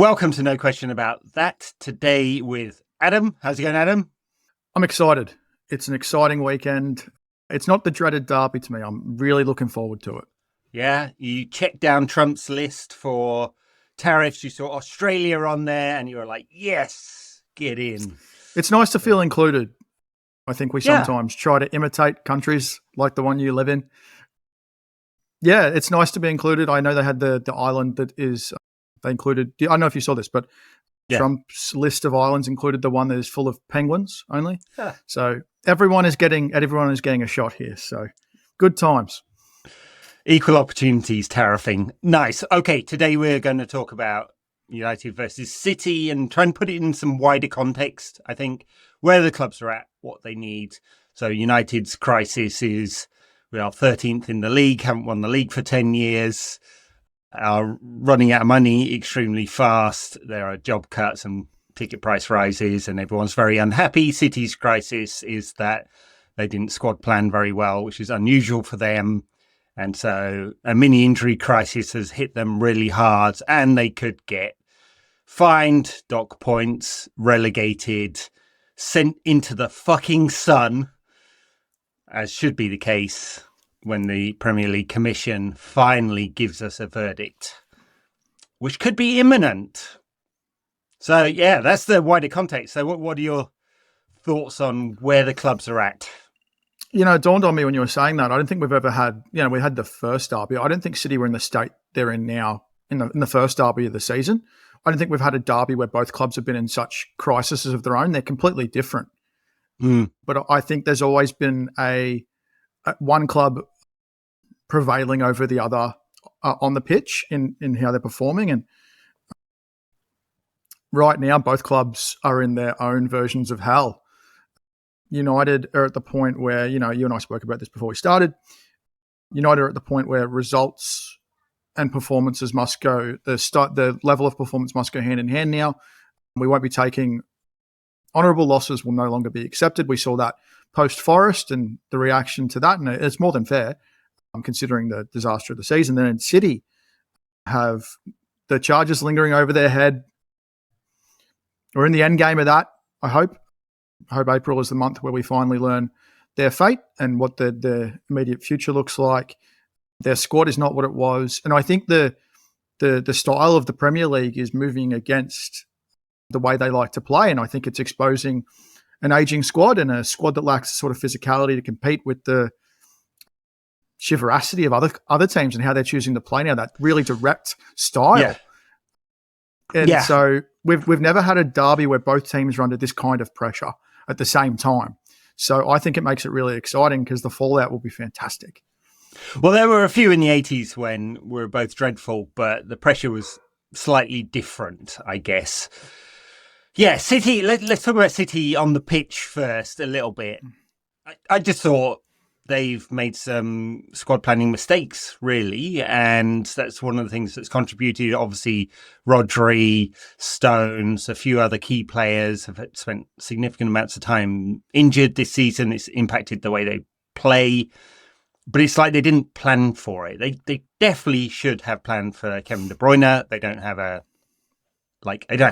welcome to No Question About That. Today with Adam. How's it going, Adam? I'm excited. It's an exciting weekend. It's not the dreaded derby to me. I'm really looking forward to it. Yeah, you checked down Trump's list for tariffs. You saw Australia on there and you were like, yes, get in. It's nice to feel included. I think we sometimes try to imitate countries like the one you live in. Yeah, it's nice to be included. I know they had the island that is, they included, I don't know if you saw this, but Trump's list of islands included the one that is full of penguins only. Yeah. So everyone is getting a shot here. So good times. Equal opportunities tariffing. Nice. Okay, today we're going to talk about United versus City and try and put it in some wider context, I think, where the clubs are at, what they need. So United's crisis is we are 13th in the league, haven't won the league for 10 years, are running out of money extremely fast. There are job cuts and ticket price rises and everyone's very unhappy. City's crisis is that they didn't squad plan very well, which is unusual for them. And so a mini injury crisis has hit them really hard and they could get fined, dock points, relegated, sent into the fucking sun, as should be the case when the Premier League Commission finally gives us a verdict, which could be imminent. So, yeah, that's the wider context. So what are your thoughts on where the clubs are at? You know, it dawned on me when you were saying that. I don't think we've ever had, we had the first derby. I don't think City were in the state they're in now in the first derby of the season. I don't think we've had a derby where both clubs have been in such crises of their own. They're completely different. But I think there's always been a one club prevailing over the other on the pitch in how they're performing. And right now, both clubs are in their own versions of hell. United are at the point where, you and I spoke about this before we started. United are at the point where results and performances must go, the level of performance must go hand in hand now. We won't be taking honourable losses will no longer be accepted. We saw that post-Forest and the reaction to that, and it's more than fair, considering the disaster of the season. Then in City have the charges lingering over their head. We're in the end game of that, I hope. I hope April is the month where we finally learn their fate and what the immediate future looks like. Their squad is not what it was. And I think the style of the Premier League is moving against the way they like to play. And I think it's exposing an aging squad and a squad that lacks the sort of physicality to compete with the chivalrosity of other teams and how they're choosing to play now, that really direct style. Yeah. And so we've never had a derby where both teams are under this kind of pressure at the same time. So I think it makes it really exciting because the fallout will be fantastic. Well, there were a few in the 80s when we were both dreadful, but the pressure was slightly different, I guess. Yeah, City, let's talk about City on the pitch first a little bit. I just thought they've made some squad planning mistakes, really, and that's one of the things that's contributed. Obviously, Rodri, Stones, a few other key players have spent significant amounts of time injured this season. It's impacted the way they play, but it's like they didn't plan for it. They definitely should have planned for Kevin De Bruyne. They don't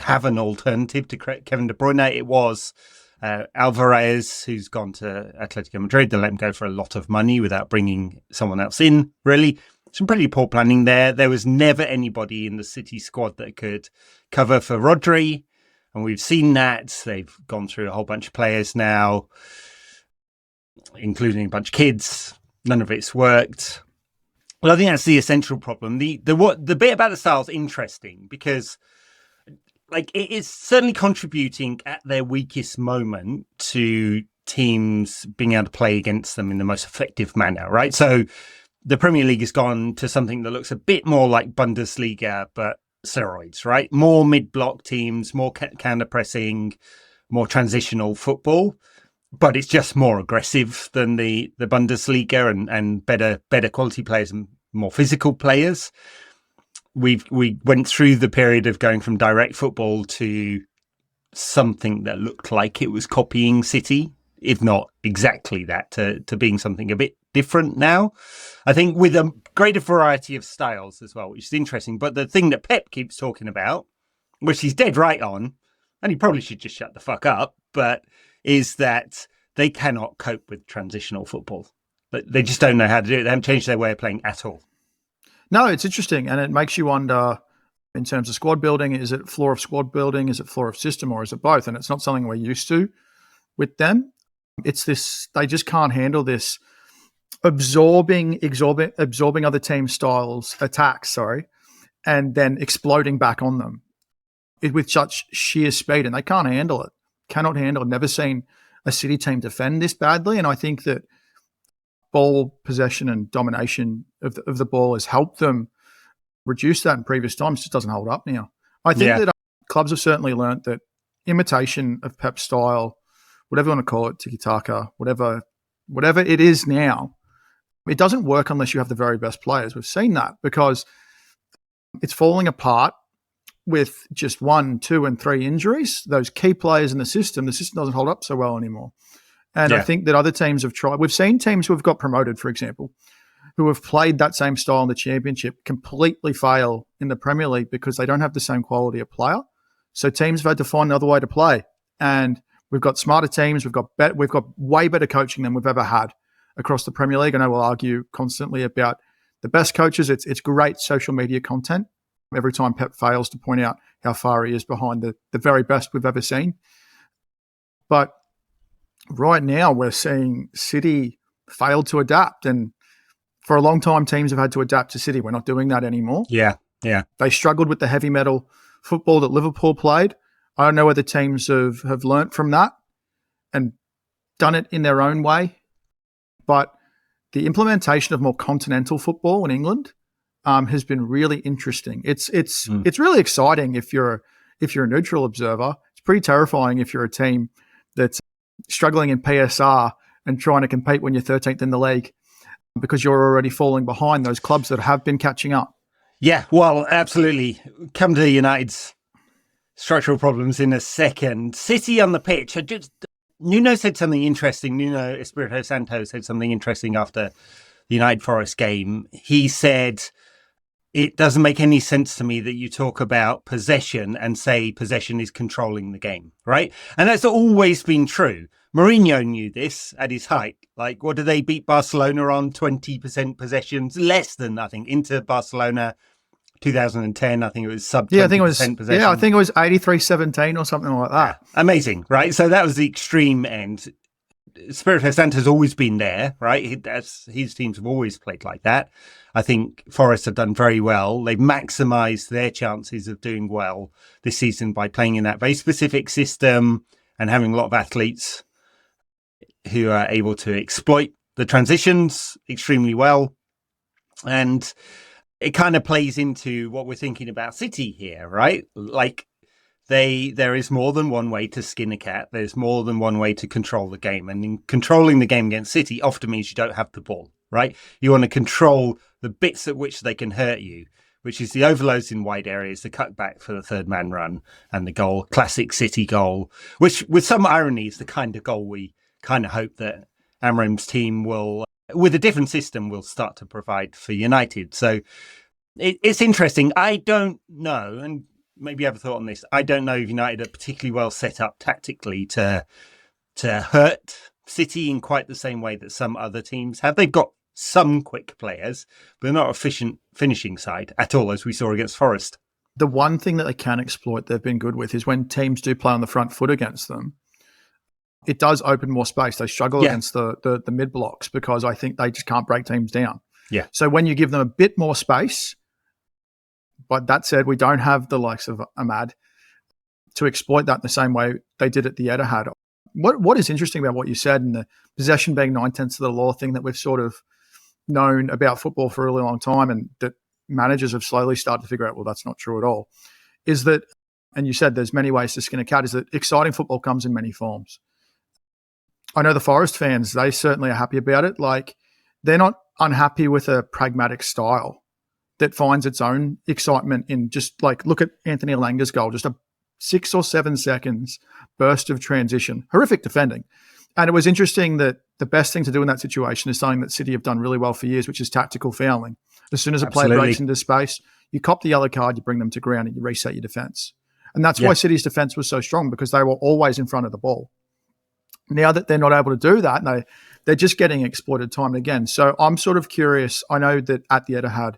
have an alternative to Kevin De Bruyne. It was Alvarez, who's gone to Atletico Madrid. They let him go for a lot of money without bringing someone else in, really. Some pretty poor planning there. There was never anybody in the City squad that could cover for Rodri, and we've seen that. They've gone through a whole bunch of players now, including a bunch of kids. None of it's worked. Well, I think that's the essential problem. The bit about the style is interesting because it is certainly contributing at their weakest moment to teams being able to play against them in the most effective manner, right? So the Premier League has gone to something that looks a bit more like Bundesliga, but steroids, right? More mid-block teams, more counter-pressing, more transitional football, but it's just more aggressive than the Bundesliga and better quality players and more physical players. We went through the period of going from direct football to something that looked like it was copying City, if not exactly that, to being something a bit different now. I think with a greater variety of styles as well, which is interesting. But the thing that Pep keeps talking about which he's dead right on, and he probably should just shut the fuck up, but is that they cannot cope with transitional football. But they just don't know how to do it. They haven't changed their way of playing at all. No, it's interesting, and it makes you wonder, in terms of squad building, is it floor of squad building, is it floor of system, or is it both? And it's not something we're used to with them. It's this, they just can't handle this absorbing other team styles, attacks, and then exploding back on them with such sheer speed, and they can't handle it. Cannot handle it. Never seen a City team defend this badly, and I think that ball possession and domination of the ball has helped them reduce that in previous times. It just doesn't hold up now. I think that clubs have certainly learnt that imitation of Pep's style, whatever you want to call it, tiki-taka, whatever it is now, it doesn't work unless you have the very best players. We've seen that because it's falling apart with just 1, 2, and 3 injuries. Those key players in the system doesn't hold up so well anymore. And I think that other teams have tried. We've seen teams who have got promoted, for example, who have played that same style in the Championship completely fail in the Premier League because they don't have the same quality of player. So teams have had to find another way to play. And we've got smarter teams. We've got way better coaching than we've ever had across the Premier League. I know we'll argue constantly about the best coaches. It's great social media content every time Pep fails to point out how far he is behind the very best we've ever seen. But right now we're seeing City fail to adapt, and for a long time teams have had to adapt to City. We're not doing that anymore. Yeah. They struggled with the heavy metal football that Liverpool played. I don't know whether teams have learnt from that and done it in their own way, but the implementation of more continental football in England has been really interesting. It's really exciting if you're a neutral observer. It's pretty terrifying if you're a team that's struggling in PSR and trying to compete when you're 13th in the league because you're already falling behind those clubs that have been catching up. Yeah, well, absolutely. Come to United's structural problems in a second. City on the pitch. Nuno said something interesting. Nuno Espirito Santo said something interesting after the United Forest game. He said, it doesn't make any sense to me that you talk about possession and say possession is controlling the game, right? And that's always been true. Mourinho knew this at his height. Like, what did they beat Barcelona on? 20% possessions, less than, I think, Inter Barcelona 2010. I think it was sub 20% possession. Yeah, I think it was 83-17 or something like that. Yeah. Amazing, right? So that was the extreme end. Espirito Santo's always been there, right? His teams have always played like that. I think Forest have done very well. They've maximised their chances of doing well this season by playing in that very specific system and having a lot of athletes who are able to exploit the transitions extremely well. And it kind of plays into what we're thinking about City here, right? Like, there is more than one way to skin a cat. There's more than one way to control the game. And in controlling the game against City often means you don't have the ball, right? You want to control the bits at which they can hurt you, which is the overloads in wide areas, the cutback for the third man run, and the goal, classic City goal, which with some irony is the kind of goal we kind of hope that Amram's team will, with a different system, will start to provide for United. So it's interesting. I don't know, and maybe you have a thought on this. I don't know if United are particularly well set up tactically to hurt City in quite the same way that some other teams have. They've got some quick players, but they're not efficient finishing side at all, as we saw against Forest. The one thing that they can exploit, they've been good with, is when teams do play on the front foot against them, it does open more space. They struggle against the mid blocks because I think they just can't break teams down. Yeah. So when you give them a bit more space, but that said, we don't have the likes of Ahmad to exploit that in the same way they did at the Etihad. What is interesting about what you said and the possession being 9/10 of the law thing that we've sort of known about football for a really long time and that managers have slowly started to figure out, well, that's not true at all, is that, and you said there's many ways to skin a cat, is that exciting football comes in many forms. I know the Forest fans, they certainly are happy about it. Like, they're not unhappy with a pragmatic style that finds its own excitement in just like, look at Anthony Elanga's goal, just a 6 or 7 seconds burst of transition, horrific defending. And it was interesting that the best thing to do in that situation is something that City have done really well for years, which is tactical fouling. As soon as a player breaks into space, you cop the yellow card, you bring them to ground and you reset your defence. And that's why City's defense was so strong, because they were always in front of the ball. Now that they're not able to do that, they're just getting exploited time and again. So I'm sort of curious. I know that at the Etihad,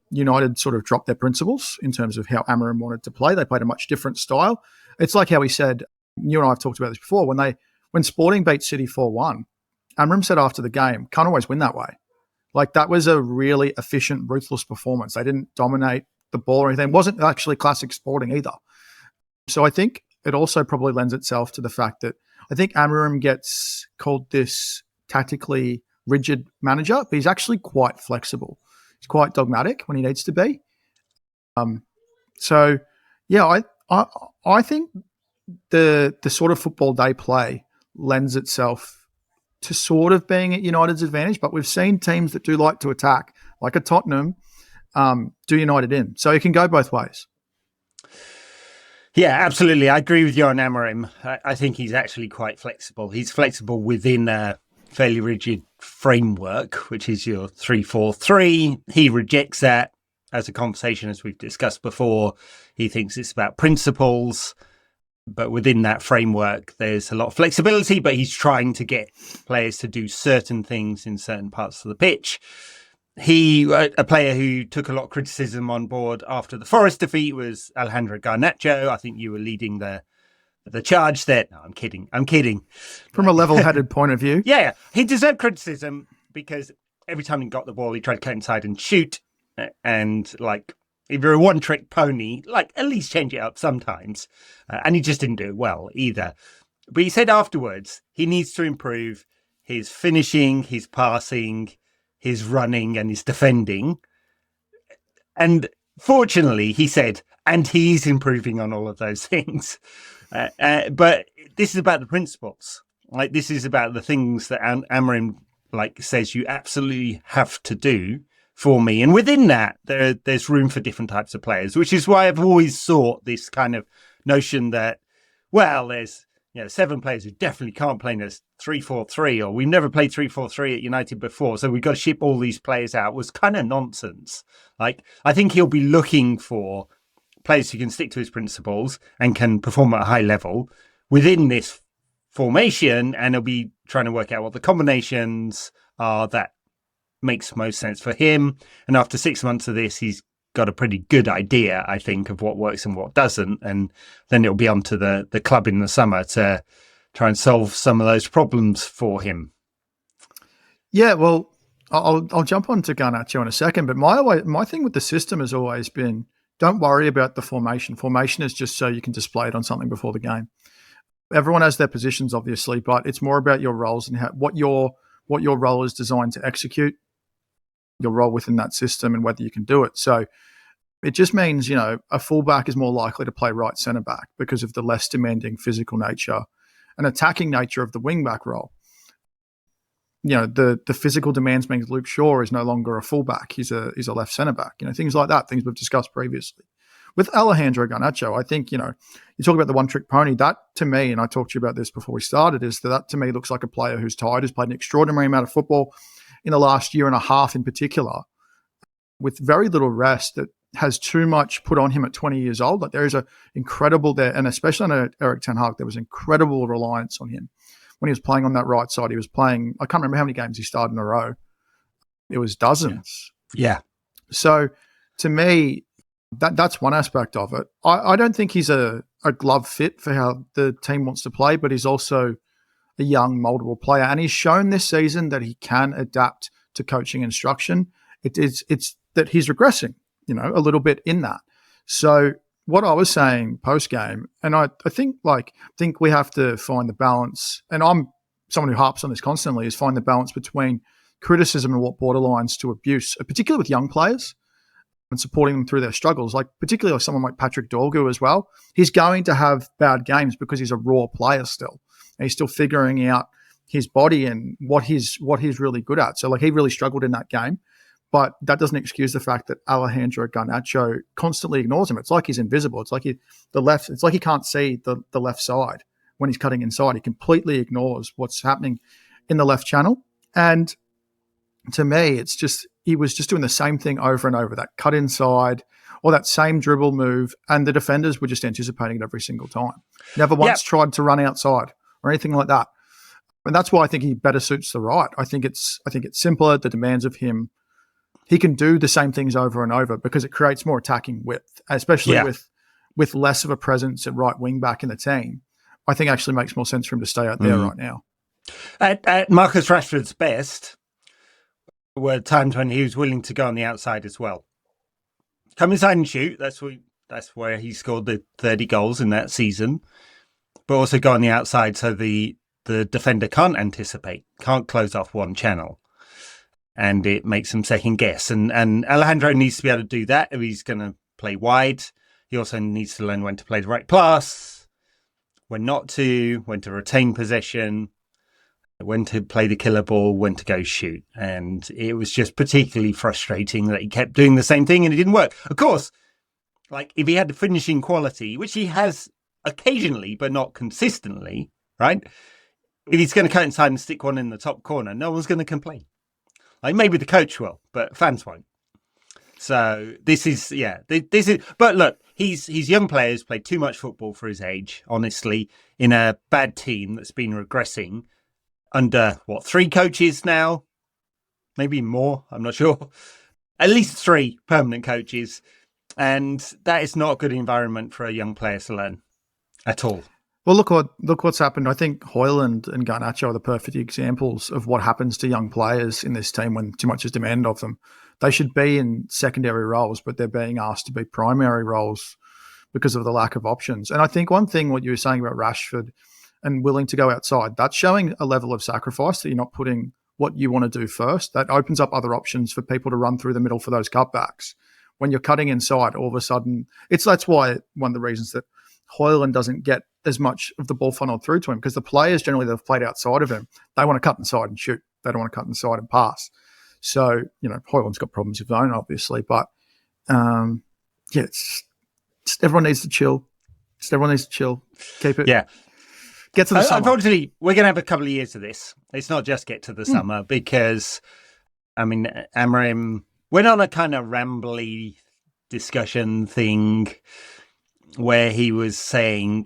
United sort of dropped their principles in terms of how Amorim wanted to play. They played a much different style. It's like how he said, you and I have talked about this before, when Sporting beat City 4-1, Amorim said after the game, can't always win that way. Like, that was a really efficient, ruthless performance. They didn't dominate the ball or anything. It wasn't actually classic Sporting either. So I think it also probably lends itself to the fact that I think Amorim gets called this tactically rigid manager, but he's actually quite flexible. He's quite dogmatic when he needs to be. So, yeah, I think the sort of football they play lends itself to sort of being at United's advantage, but we've seen teams that do like to attack, like a Tottenham, do United in. So it can go both ways. Yeah, absolutely. I agree with you on Amorim. I think he's actually quite flexible. He's flexible within a fairly rigid framework, which is your 3-4-3. He rejects that as a conversation, as we've discussed before. He thinks it's about principles. But within that framework, there's a lot of flexibility, but he's trying to get players to do certain things in certain parts of the pitch. A player who took a lot of criticism on board after the Forest defeat was Alejandro Garnacho. I think you were leading the charge there. No, I'm kidding. From a level-headed point of view. Yeah, he deserved criticism because every time he got the ball, he tried to cut inside and shoot. And, like, if you're a one-trick pony, like, at least change it up sometimes. And he just didn't do it well either. But he said afterwards he needs to improve his finishing, his passing, his running, and his defending. And fortunately, he said, and he's improving on all of those things. But this is about the principles. Like, this is about the things that Amorim, like, says you absolutely have to do for me. And within that, there's room for different types of players, which is why I've always sought this kind of notion that, well, there's 7 players who definitely can't play in a 3-4-3, or we've never played 3-4-3 at United before, so we've got to ship all these players out, was kind of nonsense. Like, I think he'll be looking for players who can stick to his principles and can perform at a high level within this formation, and he'll be trying to work out what the combinations are that makes most sense for him. And after 6 months of this, he's got a pretty good idea, I think, of what works and what doesn't. And then it'll be on to the club in the summer to try and solve some of those problems for him. Yeah, well, I'll jump on to Garnacho in a second, but my thing with the system has always been, don't worry about the formation. Formation is just so you can display it on something before the game. Everyone has their positions, obviously, but it's more about your roles and what your role is designed to execute, your role within that system, and whether you can do it. So it just means, a fullback is more likely to play right centre back because of the less demanding physical nature and attacking nature of the wing back role. The physical demands means Luke Shaw is no longer a fullback. He's a left centre back. Things like that, things we've discussed previously. With Alejandro Garnacho, I think, you talk about the one-trick pony. That, to me, and I talked to you about this before we started, is that to me looks like a player who's tired, who's played an extraordinary amount of football in the last year and a half in particular, with very little rest, that has too much put on him at 20 years old. Like, there is a incredible there, and especially on Eric Ten Hag, there was incredible reliance on him. When he was playing on that right side, he was playing, I can't remember how many games he started in a row. It was dozens. Yeah. So to me, that's one aspect of it. I don't think he's a glove fit for how the team wants to play, but he's also a young, moldable player. And he's shown this season that he can adapt to coaching instruction. It's that he's regressing, a little bit in that. So what I was saying post-game, and I think we have to find the balance, and I'm someone who harps on this constantly, is find the balance between criticism and what borderlines to abuse, particularly with young players, and supporting them through their struggles, particularly someone like Patrick Dorgu as well. He's going to have bad games because he's a raw player still. And he's still figuring out his body and what he's really good at. So, he really struggled in that game. But that doesn't excuse the fact that Alejandro Garnacho constantly ignores him. It's like he's invisible. It's like it's like he can't see the left side when he's cutting inside. He completely ignores what's happening in the left channel. And to me, it's just he was just doing the same thing over and over, that cut inside or that same dribble move, and the defenders were just anticipating it every single time. Never once tried to run outside or anything like that. And that's why I think he better suits the right. I think it's simpler, the demands of him. He can do the same things over and over because it creates more attacking width, especially with less of a presence at right wing back in the team. I think actually makes more sense for him to stay out there right now. At Marcus Rashford's best were times when he was willing to go on the outside as well. Come inside and shoot. That's where he scored the 30 goals in that season. But also go on the outside so the defender can't anticipate, can't close off one channel. And it makes him second guess. And Alejandro needs to be able to do that if he's going to play wide. He also needs to learn when to play the right pass, when not to, when to retain possession, when to play the killer ball, when to go shoot. And it was just particularly frustrating that he kept doing the same thing and it didn't work. Of course, like if he had the finishing quality, which he has occasionally, but not consistently, right? If he's going to cut inside and stick one in the top corner, no one's going to complain. Like maybe the coach will, but fans won't. So this is, but look, he's young players, played too much football for his age, honestly, in a bad team that's been regressing under, 3 coaches now? Maybe more, I'm not sure. At least 3 permanent coaches. And that is not a good environment for a young player to learn at all. Well, look what's happened. I think Højlund and Garnacho are the perfect examples of what happens to young players in this team when too much is demanded of them. They should be in secondary roles, but they're being asked to be primary roles because of the lack of options. And I think one thing, what you were saying about Rashford and willing to go outside, that's showing a level of sacrifice that you're not putting what you want to do first. That opens up other options for people to run through the middle for those cutbacks. When you're cutting inside, all of a sudden, that's why one of the reasons that Højlund doesn't get as much of the ball funneled through to him, because the players generally that have played outside of him, they want to cut inside and shoot. They don't want to cut inside and pass. So, Højlund's got problems of his own, obviously, but it's everyone needs to chill. Everyone needs to chill. Keep it. Yeah. Get to the summer. Unfortunately, we're going to have a couple of years of this. It's not just get to the summer because, Amorim went on a kind of rambly discussion thing where he was saying,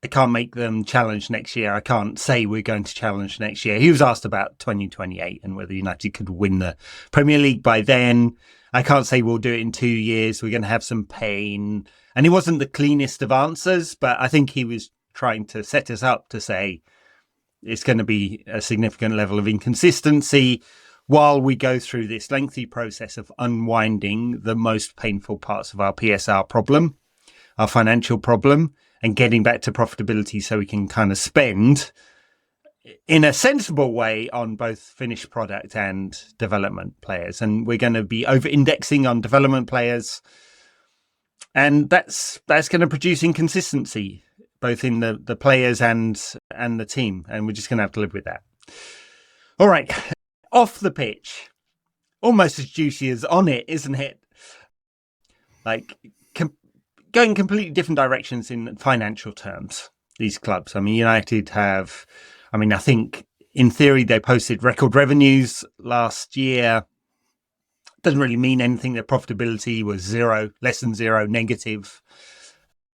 I can't make them challenge next year. I can't say we're going to challenge next year. He was asked about 2028 and whether United could win the Premier League by then. I can't say we'll do it in 2 years. We're going to have some pain. And he wasn't the cleanest of answers, but I think he was trying to set us up to say it's going to be a significant level of inconsistency while we go through this lengthy process of unwinding the most painful parts of our PSR problem, our financial problem, and getting back to profitability so we can kind of spend in a sensible way on both finished product and development players. And we're going to be over-indexing on development players. And that's going to produce inconsistency, both in the players and the team. And we're just going to have to live with that. All right. Off the pitch. Almost as juicy as on it, isn't it? Like, going completely different directions in financial terms, these clubs. United have, I think in theory they posted record revenues last year. Doesn't really mean anything. Their profitability was zero, less than zero, negative.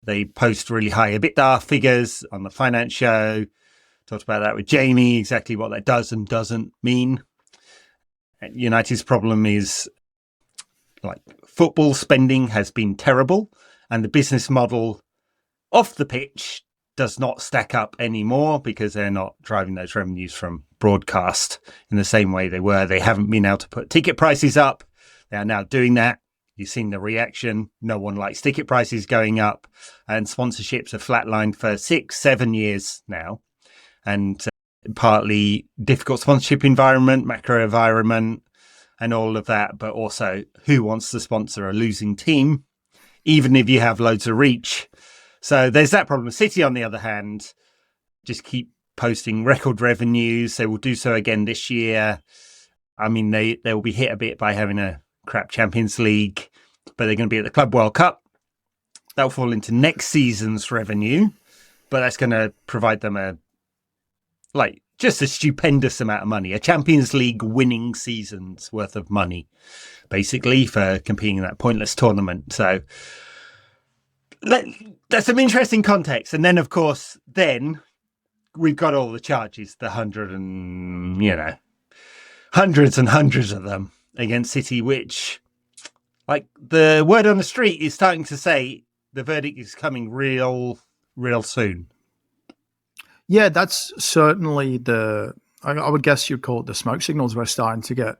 They post really high EBITDA figures on the finance show. Talked about that with Jamie, exactly what that does and doesn't mean. United's problem is like football spending has been terrible. And the business model off the pitch does not stack up anymore because they're not driving those revenues from broadcast in the same way they were. They haven't been able to put ticket prices up. They are now doing that. You've seen the reaction. No one likes ticket prices going up, and sponsorships have flatlined for 6-7 years now. And partly difficult sponsorship environment, macro environment, and all of that. But also, who wants to sponsor a losing team, even if you have loads of reach? So there's that problem. City, on the other hand, just keep posting record revenues. They will do so again this year. They will be hit a bit by having a crap Champions League, but they're going to be at the Club World Cup. That'll fall into next season's revenue, but that's going to provide them just a stupendous amount of money, a Champions League winning season's worth of money, basically, for competing in that pointless tournament. So that's some interesting context. And then, of course, we've got all the charges, the hundreds and hundreds of them against City, which, like, the word on the street is starting to say the verdict is coming real soon. Yeah, that's certainly I would guess you'd call it the smoke signals we're starting to get.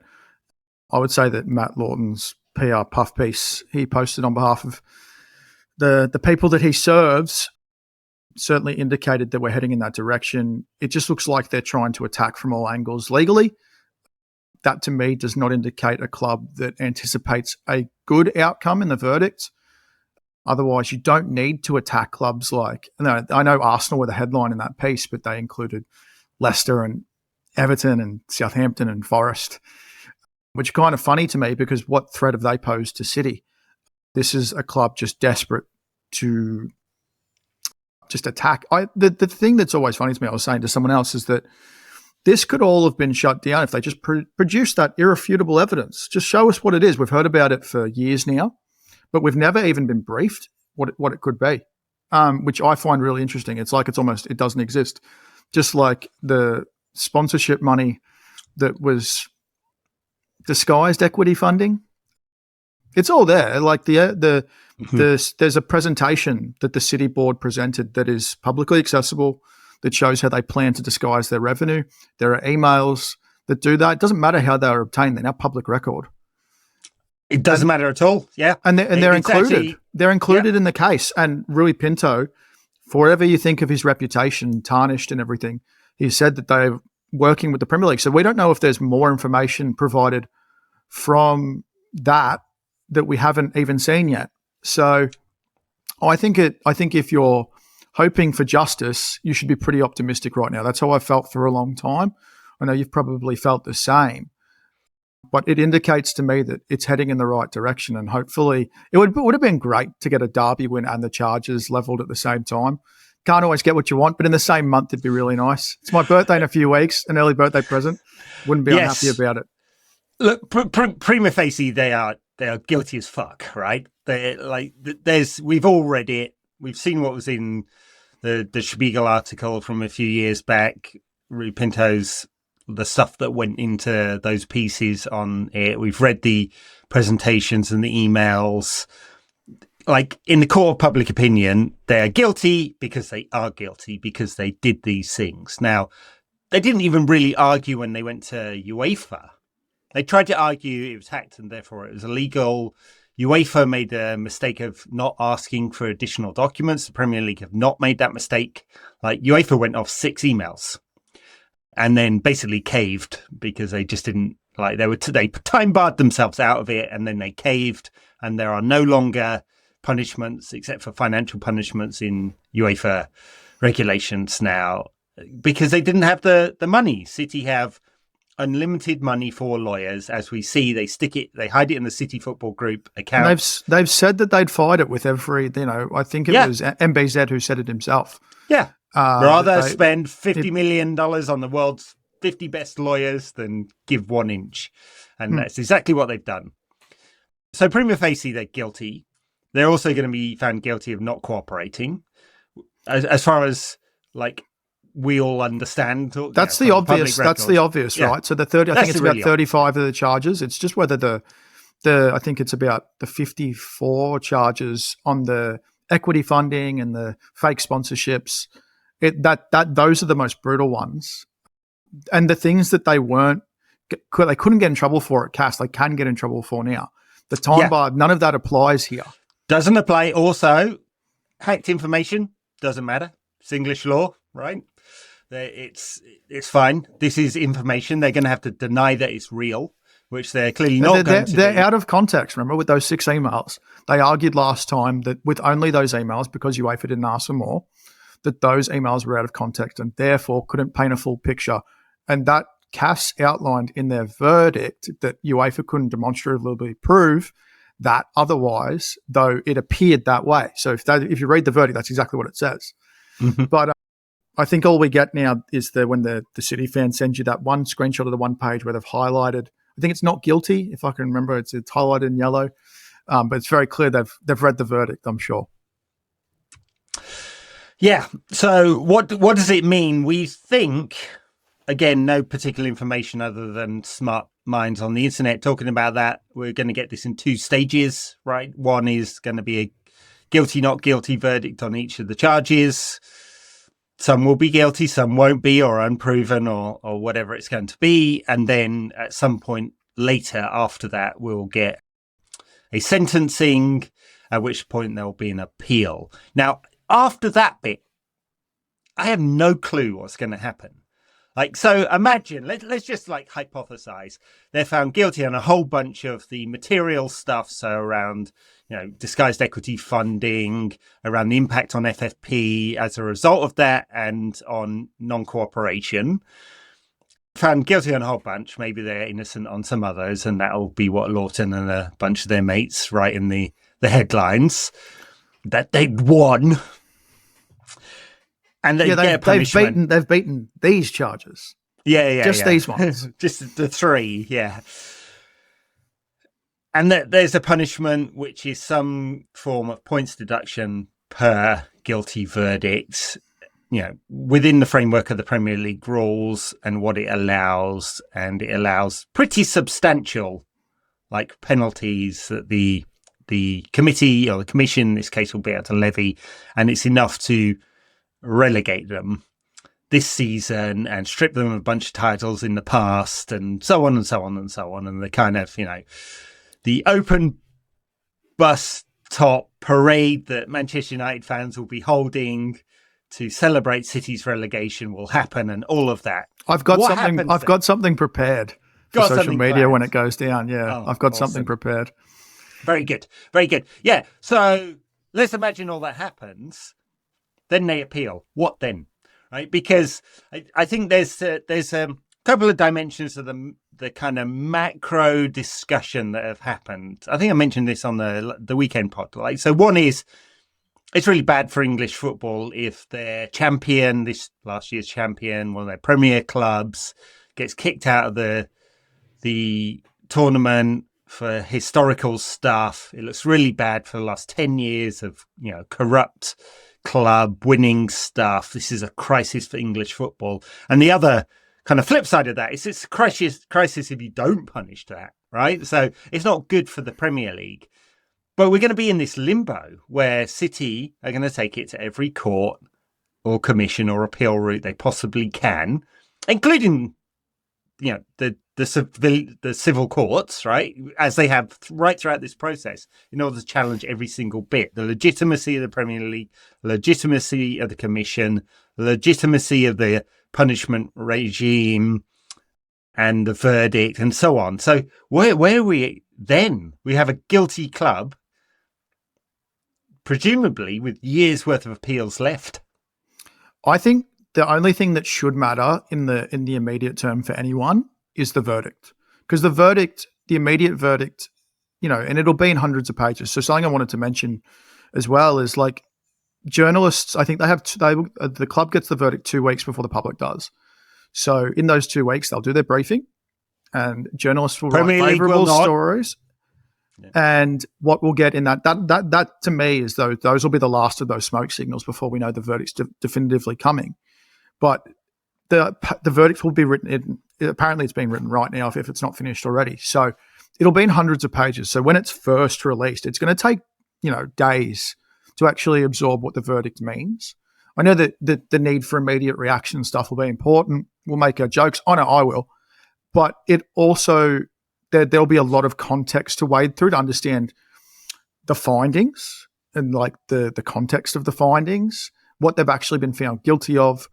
I would say that Matt Lawton's PR puff piece he posted on behalf of the people that he serves certainly indicated that we're heading in that direction. It just looks like they're trying to attack from all angles legally. That, to me, does not indicate a club that anticipates a good outcome in the verdict. Otherwise, you don't need to attack clubs like, I know Arsenal were the headline in that piece, but they included Leicester and Everton and Southampton and Forest, which is kind of funny to me because what threat have they posed to City? This is a club just desperate to just attack. The thing that's always funny to me, I was saying to someone else, is that this could all have been shut down if they just produced that irrefutable evidence. Just show us what it is. We've heard about it for years now, but we've never even been briefed what it could be, which I find really interesting. It's like it doesn't exist. Just like the sponsorship money that was disguised equity funding. It's all there. Like there's a presentation that the City board presented that is publicly accessible that shows how they plan to disguise their revenue. There are emails that do that. It doesn't matter how they are obtained. They're now public record. It doesn't matter at all. Yeah. And they're included. They're included in the case. And Rui Pinto, for whatever you think of his reputation, tarnished and everything, he said that they're working with the Premier League. So we don't know if there's more information provided from that we haven't even seen yet. So I think if you're hoping for justice, you should be pretty optimistic right now. That's how I felt for a long time. I know you've probably felt the same. But it indicates to me that it's heading in the right direction, and hopefully it would have been great to get a derby win and the charges levelled at the same time. Can't always get what you want, but in the same month it'd be really nice. It's my birthday in a few weeks, an early birthday present. Wouldn't be unhappy about it. Look, prima facie, they are guilty as fuck, right? We've all read it. We've seen what was in the Spiegel article from a few years back. Rui Pinto's, the stuff that went into those pieces on it. We've read the presentations and the emails. Like, in the court of public opinion, they are guilty because they are guilty because they did these things. Now, they didn't even really argue when they went to UEFA. They tried to argue it was hacked and therefore it was illegal. UEFA made a mistake of not asking for additional documents. The Premier League have not made that mistake. Like, UEFA went off 6 emails and then basically caved because they just didn't, like, they time barred themselves out of it, and then they caved, and there are no longer punishments except for financial punishments in UEFA regulations now because they didn't have the money. City have unlimited money for lawyers, as we see. They hide it in the City Football Group account. And they've said that they'd fight it with every, I think it was MBZ who said it himself. Yeah. Rather spend $50 million on the world's 50 best lawyers than give 1 inch. And that's exactly what they've done. So prima facie, they're guilty. They're also going to be found guilty of not cooperating. As far as, like, we all understand. That's the obvious. That's the obvious, right? So I think it's about 35 of the charges. It's just whether I think it's about the 54 charges on the equity funding and the fake sponsorships. Those are the most brutal ones, and the things that they couldn't get in trouble for at CAS, they can get in trouble for now. The time bar, none of that applies here. Doesn't apply. Also, hacked information doesn't matter. It's English law, right? It's fine. This is information. They're going to have to deny that it's real, which they're clearly not going to do. They're out of context. Remember, with those 6 emails, they argued last time that with only those emails, because UEFA didn't ask for more, that those emails were out of context and therefore couldn't paint a full picture. And that CAS outlined in their verdict that UEFA couldn't demonstratively prove that otherwise, though it appeared that way. So if you read the verdict, that's exactly what it says. Mm-hmm. But I think all we get now is when the City fan sends you that one screenshot of the one page where they've highlighted. I think it's not guilty, if I can remember. It's highlighted in yellow, but it's very clear they've read the verdict, I'm sure. Yeah. So what does it mean? We think, again, no particular information other than smart minds on the internet talking about that. We're going to get this in 2 stages, right? One is going to be a guilty, not guilty verdict on each of the charges. Some will be guilty, some won't be, or unproven, or whatever it's going to be. And then at some point later after that, we'll get a sentencing, at which point there'll be an appeal. Now, after that bit, I have no clue what's going to happen. Like, so imagine, let's just like hypothesize. They're found guilty on a whole bunch of the material stuff. So around, disguised equity funding, around the impact on FFP as a result of that, and on non-cooperation. Found guilty on a whole bunch. Maybe they're innocent on some others, and that'll be what Lawton and a bunch of their mates write in the headlines that they'd won. And they've beaten these charges. Just these ones. Just the 3, yeah. And there's a punishment, which is some form of points deduction per guilty verdict, within the framework of the Premier League rules and what it allows. And it allows pretty substantial, like, penalties that the committee or the commission, in this case, will be able to levy. And it's enough to relegate them this season and strip them of a bunch of titles in the past, and so on and so on and so on. And the kind of, the open bus top parade that Manchester United fans will be holding to celebrate City's relegation will happen, and all of that. I've got something prepared for social media planned when it goes down. Yeah, I've got something prepared. Very good. Very good. Yeah. So let's imagine all that happens. Then they appeal. What then? Right? Because I think there's a couple of dimensions of the kind of macro discussion that have happened. I think I mentioned this on the weekend pod. Like, so one is, it's really bad for English football if their champion, this last year's champion, one of their premier clubs, gets kicked out of the tournament for historical stuff. It looks really bad for the last 10 years of corrupt club winning stuff. This is a crisis for English football. And the other kind of flip side of that is it's a crisis if you don't punish that, right? So it's not good for the Premier League. But we're going to be in this limbo where City are going to take it to every court or commission or appeal route they possibly can, including the civil courts, right, as they have right throughout this process, in order to challenge every single bit. The legitimacy of the Premier League, legitimacy of the Commission, legitimacy of the punishment regime, and the verdict, and so on. So where are we then? We have a guilty club, presumably with years' worth of appeals left. I think the only thing that should matter in the immediate term for anyone is the verdict, because the immediate verdict, and it'll be in hundreds of pages. So something I wanted to mention as well is, like, journalists, I think the club gets the verdict 2 weeks before the public does. So in those 2 weeks, they'll do their briefing, and journalists will write favourable stories. Yeah. And what we'll get in that to me is those will be the last of those smoke signals before we know the verdict's definitively coming. But the verdict will be written. Apparently, it's being written right now if it's not finished already. So it'll be in hundreds of pages. So when it's first released, it's going to take days to actually absorb what the verdict means. I know that the need for immediate reaction and stuff will be important. We'll make our jokes. I know I will. But it also, there'll be a lot of context to wade through to understand the findings and, like, the context of the findings, what they've actually been found guilty of.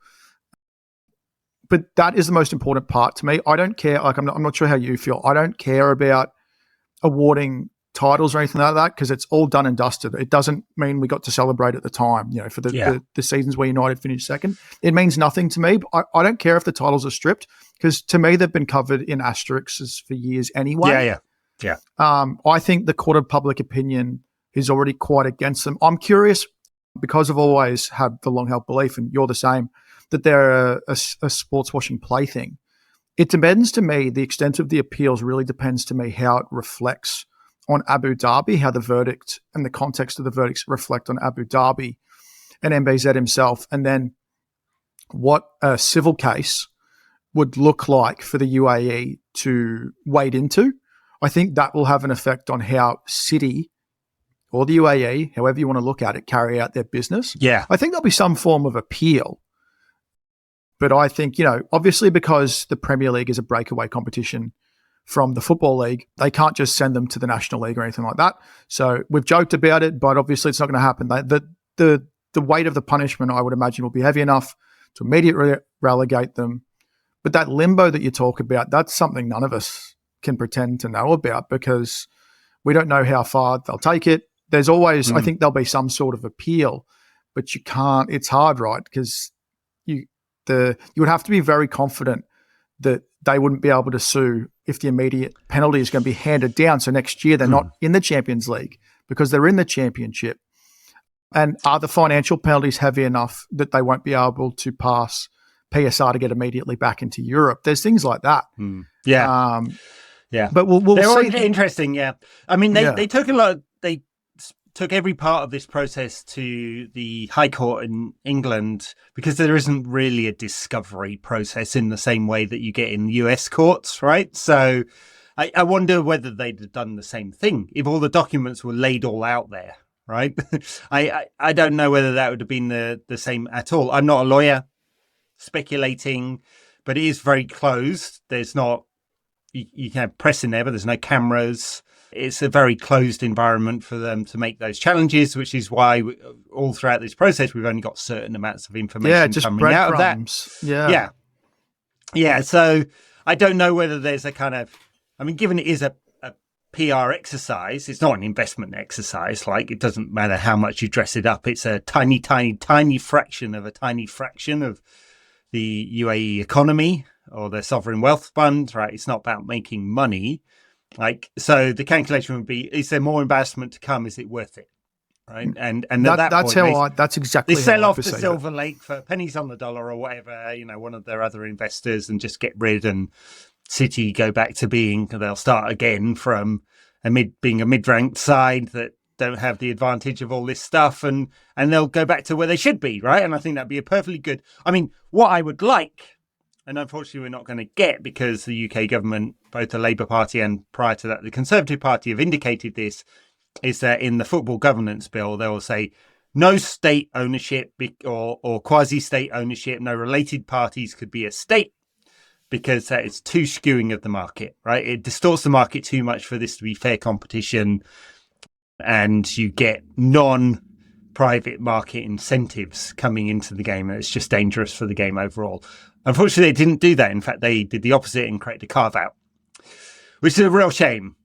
But that is the most important part to me. I don't care. Like, I'm not sure how you feel. I don't care about awarding titles or anything like that, because it's all done and dusted. It doesn't mean we got to celebrate at the time, for the seasons where United finished second. It means nothing to me. But I don't care if the titles are stripped, because to me they've been covered in asterisks for years anyway. Yeah. I think the court of public opinion is already quite against them. I'm curious, because I've always had the long-held belief, and you're the same, that they're a sports washing plaything. It depends to me, the extent of the appeals really depends to me how it reflects on Abu Dhabi, how the verdict and the context of the verdicts reflect on Abu Dhabi and MBZ himself, and then what a civil case would look like for the UAE to wade into. I think that will have an effect on how City or the UAE, however you want to look at it, carry out their business. Yeah. I think there'll be some form of appeal. But I think, obviously because the Premier League is a breakaway competition from the Football League, they can't just send them to the National League or anything like that. So we've joked about it, but obviously it's not going to happen. The weight of the punishment, I would imagine, will be heavy enough to immediately relegate them. But that limbo that you talk about, that's something none of us can pretend to know about because we don't know how far they'll take it. There's always, I think there'll be some sort of appeal, but you can't, it's hard, right? Because you would have to be very confident that they wouldn't be able to sue if the immediate penalty is going to be handed down. So next year they're not in the Champions League because they're in the Championship. And are the financial penalties heavy enough that they won't be able to pass PSR to get immediately back into Europe? There's things like that. Yeah. Yeah. But we'll They're see. Interesting, yeah. I mean, they took they took every part of this process to the High Court in England because there isn't really a discovery process in the same way that you get in US courts, right? So I wonder whether they'd have done the same thing if all the documents were laid all out there, right? I don't know whether that would have been the same at all. I'm not a lawyer speculating, but it is very closed. There's not, you can have press in there, but there's no cameras. It's a very closed environment for them to make those challenges, which is why all throughout this process, we've only got certain amounts of information coming out of that. Yeah. So I don't know whether there's a kind of, given it is a PR exercise, it's not an investment exercise. Like, it doesn't matter how much you dress it up. It's a tiny, tiny, tiny fraction of the UAE economy or the sovereign wealth fund, right? It's not about making money. So the calculation would be: is there more embarrassment to come? Is it worth it? Right, and that's exactly they sell off to Silver Lake for pennies on the dollar or whatever. One of their other investors, and just get rid. And City go back to they'll start again from being a mid-ranked side that don't have the advantage of all this stuff, and they'll go back to where they should be, right? And I think that'd be a perfectly good. What I would like. And unfortunately, we're not going to get, because the UK government, both the Labour Party and prior to that, the Conservative Party, have indicated this, is that in the football governance bill, they will say no state ownership or quasi-state ownership, no related parties could be a state, because that is too skewing of the market, right? It distorts the market too much for this to be fair competition, and you get non-private market incentives coming into the game, and it's just dangerous for the game overall. Unfortunately, they didn't do that. In fact, they did the opposite and created a carve-out, which is a real shame.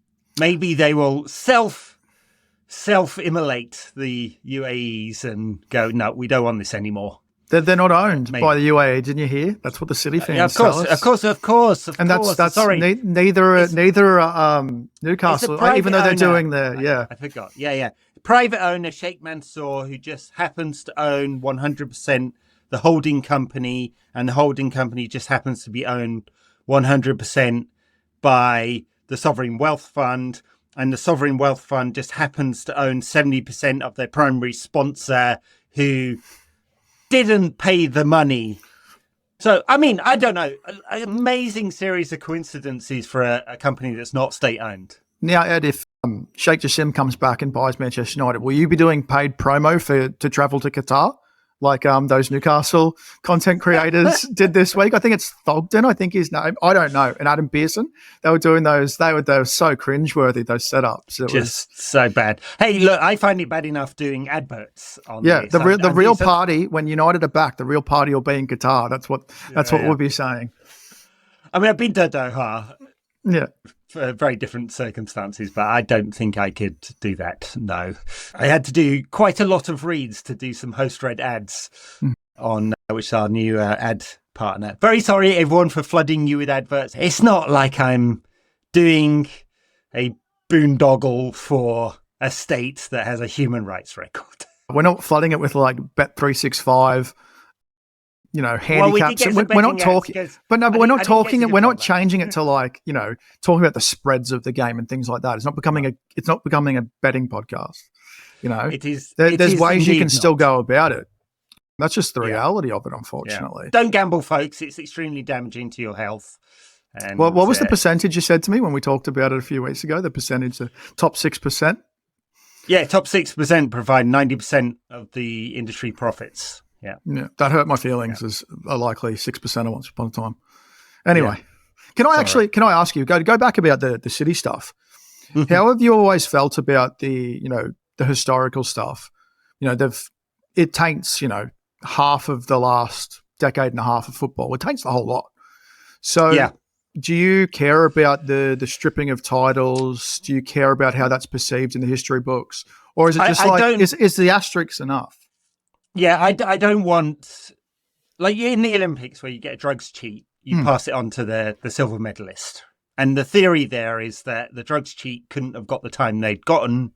Maybe they will self-immolate the UAEs and go, no, we don't want this anymore. They're not owned by the UAE, didn't you hear? That's what the City fans tell us. Of course. That's sorry. Neither are Newcastle, even though they're doing I forgot. Yeah. Private owner, Sheikh Mansour, who just happens to own 100% the holding company, and the holding company just happens to be owned 100% by the Sovereign Wealth Fund, and the Sovereign Wealth Fund just happens to own 70% of their primary sponsor, who didn't pay the money. So, I don't know. An amazing series of coincidences for a company that's not state-owned. Now, Ed, if Sheikh Jassim comes back and buys Manchester United, will you be doing paid promo to travel to Qatar, like those Newcastle content creators did this week? I think it's Thogden, I think his name. I don't know. And Adam Pearson. They were doing those. They were so cringeworthy, those setups. It was so bad. Hey, look, I find it bad enough doing adverts on this. The real party, when United are back, the real party will be in Qatar. That's what we'll be saying. I've been to Doha. Yeah. For very different circumstances, but I don't think I could do that. No, I had to do quite a lot of reads to do some host-read ads on which is our new ad partner. Very sorry, everyone, for flooding you with adverts. It's not like I'm doing a boondoggle for a state that has a human rights record. We're not flooding it with like Bet365 Well, we did handicaps. get some We're not betting ads talking, because but no, but I we're didn't- not I didn't get talking to it. We're not defend that. changing it to like, talking about the spreads of the game and things like that. It's not becoming a betting podcast. It is. There's ways you indeed can still not. go about it. That's just the Yeah. reality of it, Yeah. unfortunately. Don't gamble, folks. It's extremely damaging to your health. And What was the percentage you said to me when we talked about it a few weeks ago? The percentage, the top 6%? Yeah, top 6% provide 90% of the industry profits. Yeah. Yeah, that hurt my feelings as a likely 6% once upon a time. Anyway, can I ask you, go back about the city stuff? How have you always felt about the historical stuff? It taints, half of the last decade and a half of football. It taints the whole lot. So do you care about the stripping of titles? Do you care about how that's perceived in the history books? Or is it just is the asterisk enough? Yeah, I don't want, like in the Olympics where you get a drugs cheat, you pass it on to the silver medalist. And the theory there is that the drugs cheat couldn't have got the time they'd gotten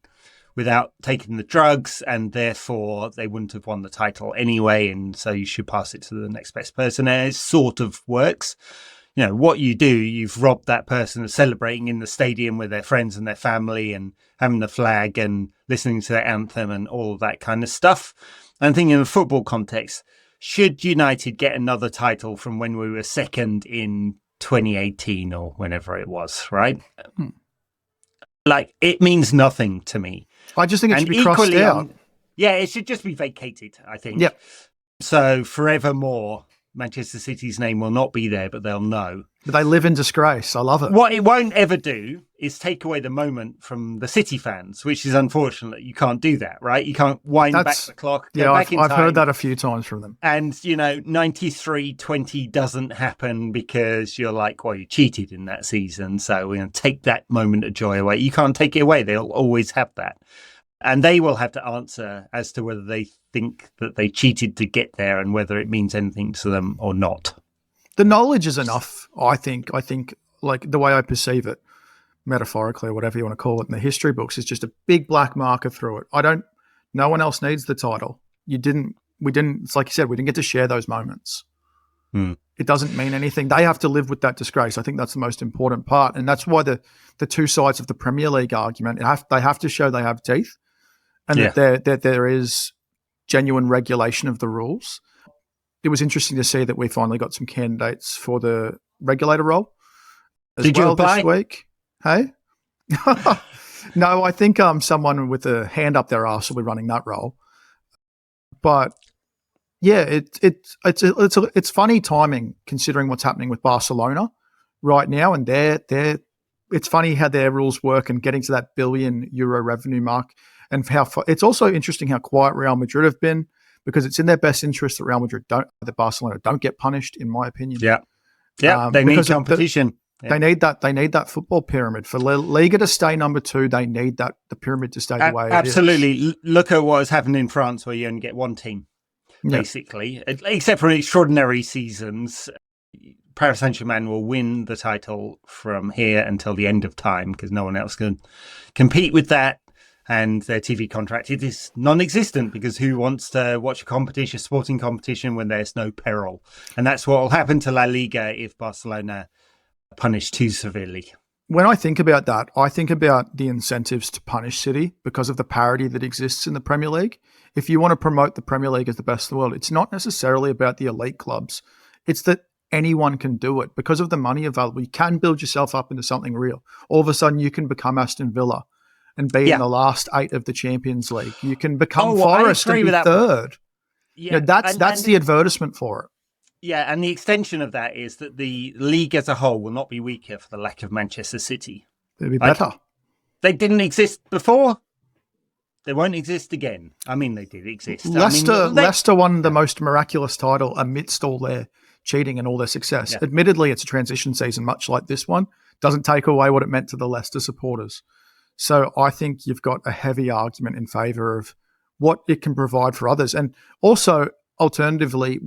without taking the drugs, and therefore they wouldn't have won the title anyway. And so you should pass it to the next best person. And it sort of works. What you do, you've robbed that person of celebrating in the stadium with their friends and their family and having the flag and listening to their anthem and all of that kind of stuff. And thinking in a football context, should United get another title from when we were second in 2018 or whenever it was, right? Like, it means nothing to me. I just think it should be crossed out. It should just be vacated, I think. Yep. So forevermore, Manchester City's name will not be there, but they'll know. But they live in disgrace. I love it. What it won't ever do is take away the moment from the City fans, which is unfortunate. You can't do that, right? You can't wind back the clock. Yeah, I've heard that a few times from them. And, 93-20 doesn't happen because you're like, well, you cheated in that season, so we're going to take that moment of joy away. You can't take it away. They'll always have that. And they will have to answer as to whether they think that they cheated to get there and whether it means anything to them or not. The knowledge is enough, I think. I think, like, the way I perceive it, metaphorically or whatever you want to call it, in the history books is just a big black marker through it. No one else needs the title. It's like you said, we didn't get to share those moments. It doesn't mean anything. They have to live with that disgrace. I think that's the most important part. And that's why the two sides of the Premier League argument, they have to show they have teeth and that there is genuine regulation of the rules. It was interesting to see that we finally got some candidates for the regulator role as well this week. Hey? No, I think someone with a hand up their arse will be running that role. But yeah, it's funny timing considering what's happening with Barcelona right now, and it's funny how their rules work and getting to that €1 billion revenue mark, and it's also interesting how quiet Real Madrid have been, because it's in their best interest that Barcelona don't get punished, in my opinion. Yeah, they need competition. They need that football pyramid for Liga to stay number 2. They need the pyramid to stay the way it is. Absolutely. Look at what has happened in France, where you only get one team, basically, except for extraordinary seasons. Paris Saint-Germain will win the title from here until the end of time because no one else can compete with that. And their TV contract, it is non-existent because who wants to watch a sporting competition when there's no peril? And that's what will happen to La Liga if Barcelona punish too severely. When I think about that, I think about the incentives to punish City because of the parity that exists in the Premier League. If you want to promote the Premier League as the best in the world, it's not necessarily about the elite clubs. It's that anyone can do it because of the money available. You can build yourself up into something real. All of a sudden, you can become Aston Villa and be in the last 8 of the Champions League. You can become Forest and be third. Yeah, that's the advertisement for it. Yeah, and the extension of that is that the league as a whole will not be weaker for the lack of Manchester City. It'll be better. They didn't exist before. They won't exist again. I mean, they did exist. Leicester won the most miraculous title amidst all their cheating and all their success. Yeah. Admittedly, it's a transition season, much like this one. Doesn't take away what it meant to the Leicester supporters. So I think you've got a heavy argument in favour of what it can provide for others. And also, alternatively,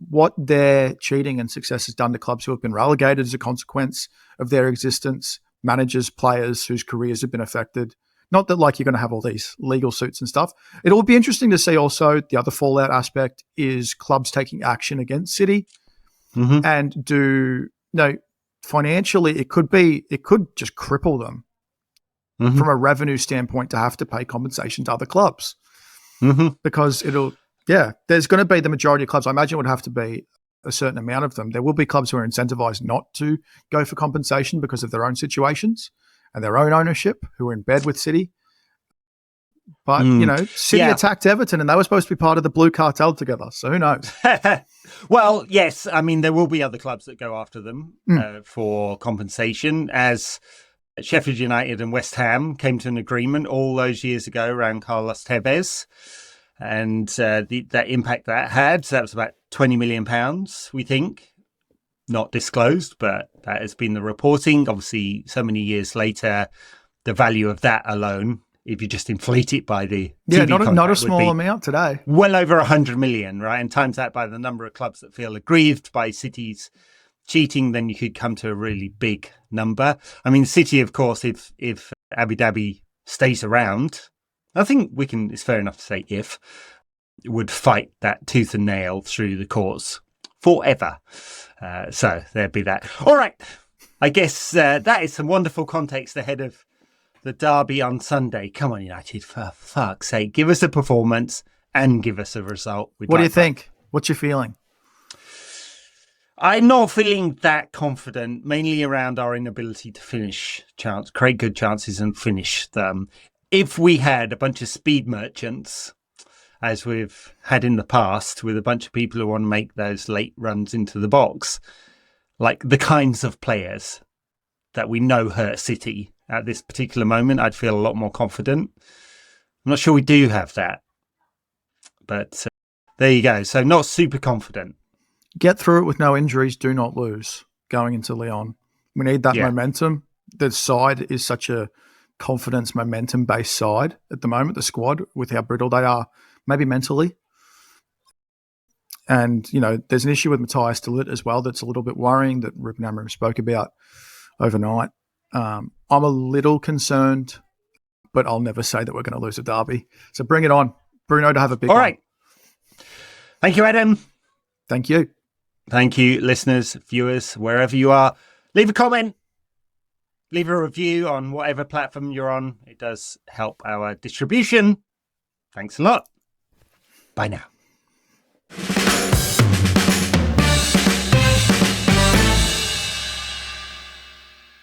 what their cheating and success has done to clubs who have been relegated as a consequence of their existence, managers, players whose careers have been affected, Not that like you're going to have all these legal suits and stuff. It'll be interesting to see also the other fallout aspect is clubs taking action against City and financially it could just cripple them from a revenue standpoint to have to pay compensation to other clubs because there's going to be the majority of clubs. I imagine it would have to be a certain amount of them. There will be clubs who are incentivized not to go for compensation because of their own situations and their own ownership, who are in bed with City. But, City attacked Everton and they were supposed to be part of the blue cartel together. So who knows? Well, yes. I mean, there will be other clubs that go after them for compensation, as Sheffield United and West Ham came to an agreement all those years ago around Carlos Tevez and that impact that had. So that was about £20 million, we think. Not disclosed, but that has been the reporting. Obviously, so many years later, the value of that alone, if you just inflate it by the TV not a small amount today. Well over 100 million, right? And times that by the number of clubs that feel aggrieved by City's cheating, then you could come to a really big number. I mean, City, of course, if Abu Dhabi stays around, I think it's fair enough to say would fight that tooth and nail through the courts forever. So there'd be that. All right. I guess that is some wonderful context ahead of the derby on Sunday. Come on, United, for fuck's sake. Give us a performance and give us a result. What do you think? What's your feeling? I'm not feeling that confident, mainly around our inability to create good chances and finish them. If we had a bunch of speed merchants, as we've had in the past, with a bunch of people who want to make those late runs into the box, like the kinds of players that we know hurt City at this particular moment, I'd feel a lot more confident. I'm not sure we do have that. But there you go. So not super confident. Get through it with no injuries. Do not lose going into Lyon. We need that momentum. The side is such a confidence, momentum-based side at the moment, the squad, with how brittle they are, maybe mentally. And, there's an issue with Matthias de Ligt as well that's a little bit worrying that Ruben Amorim spoke about overnight. I'm a little concerned, but I'll never say that we're going to lose a derby. So bring it on. Bruno to have a big one. All right. Thank you, Adam. Thank you. Thank you, listeners, viewers, wherever you are. Leave a comment. Leave a review on whatever platform you're on. It does help our distribution. Thanks a lot. Bye now.